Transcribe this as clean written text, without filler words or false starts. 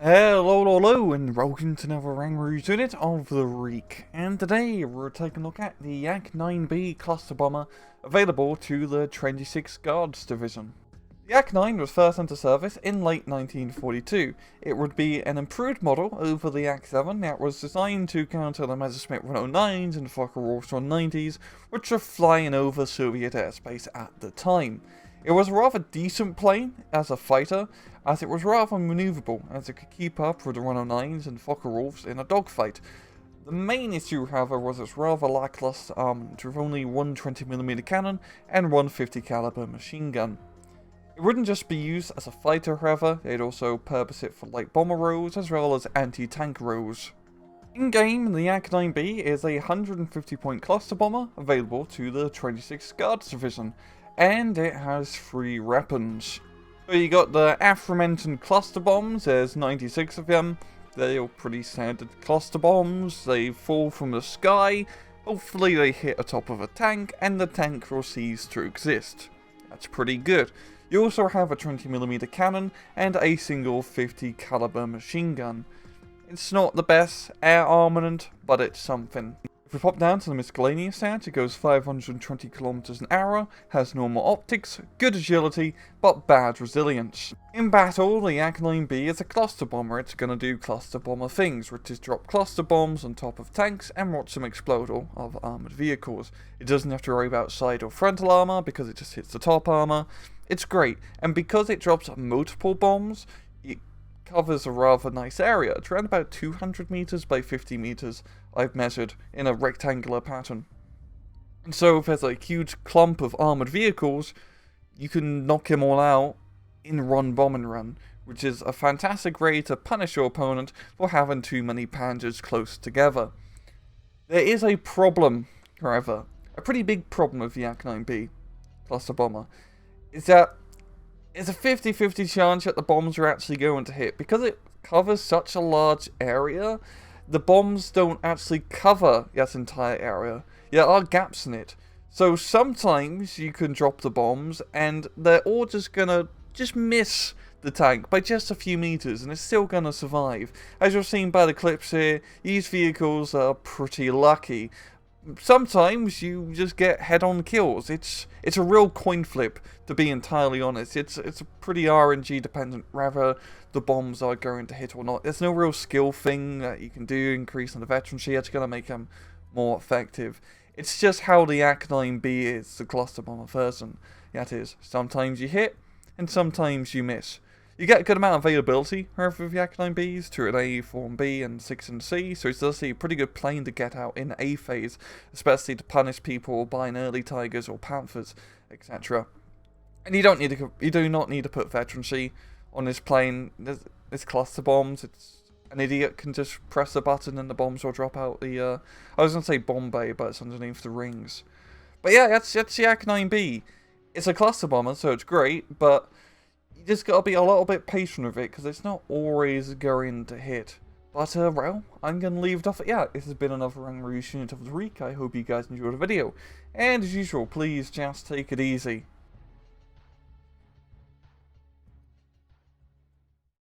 Hello, and welcome to another Rangaroo unit of the week. And today we're taking a look at the YAK 9B cluster bomber available to the 26 Guards Division. The YAK 9 was first into service in late 1942. It would be an improved model over the YAK 7 that was designed to counter the Messerschmitt 109s and Focke-Wulfs 190s, which were flying over Soviet airspace at the time. It was a rather decent plane as a fighter, as it was rather maneuverable, as it could keep up with the 109s and Focke-Wulfs in a dogfight. The main issue, however, was its rather lackluster armament, with only one 20mm cannon and one 50 caliber machine gun. It wouldn't just be used as a fighter, however, they'd also purpose it for light bomber roles as well as anti-tank roles. In-game, the YAK 9B is a 150-point cluster bomber available to the 26 Guards Division, and it has 3 weapons. So you got the aforementioned cluster bombs, there's 96 of them. They're all pretty standard cluster bombs, they fall from the sky, hopefully they hit the top of a tank, and the tank will cease to exist. That's pretty good. You also have a 20mm cannon, and a single 50 caliber machine gun. It's not the best air armament, but it's something. If we pop down to the miscellaneous stats, it goes 520 km an hour, has normal optics, good agility, but bad resilience. In battle, the YAK 9B is a cluster bomber. It's gonna do cluster bomber things, which is drop cluster bombs on top of tanks and watch them explode all of armoured vehicles. It doesn't have to worry about side or frontal armour because it just hits the top armour. It's great, and because it drops multiple bombs, it covers a rather nice area. It's around about 200 meters by 50 meters, I've measured, in a rectangular pattern. And so if there's a huge clump of armored vehicles, you can knock them all out in one bomb and run, which is a fantastic way to punish your opponent for having too many panzers close together. There is a problem, however, a pretty big problem with the YAK 9B cluster bomber, is that it's a 50-50 chance that the bombs are actually going to hit. Because it covers such a large area, the bombs don't actually cover that entire area. There are gaps in it. So sometimes you can drop the bombs and they're all just gonna miss the tank by just a few meters and it's still gonna survive. As you're seeing by the clips here, these vehicles are pretty lucky. Sometimes you just get head-on kills. It's a real coin flip, to be entirely honest. It's a pretty RNG dependent, rather the bombs are going to hit or not. There's no real skill thing that you can do, increasing the veterancy, it's going to make them more effective. It's just how the YAK 9B is, the cluster bomber version. That is, sometimes you hit, and sometimes you miss. You get a good amount of availability, however, with YAK 9Bs, 2 in A, 4 in B, and 6 in C, so it's actually a pretty good plane to get out in A phase, especially to punish people buying early Tigers or Panthers, etc. And you do not need to put veterancy on this plane. There's cluster bombs. An idiot can just press a button and the bombs will drop out the, I was going to say bomb bay, but it's underneath the rings. But yeah, that's YAK 9B. It's a cluster bomber, so it's great, but you just gotta be a little bit patient with it, because it's not always going to hit. But, well, I'm gonna leave it off at that. This has been another Rangaroo unit of the week. I hope you guys enjoyed the video. And as usual, please just take it easy.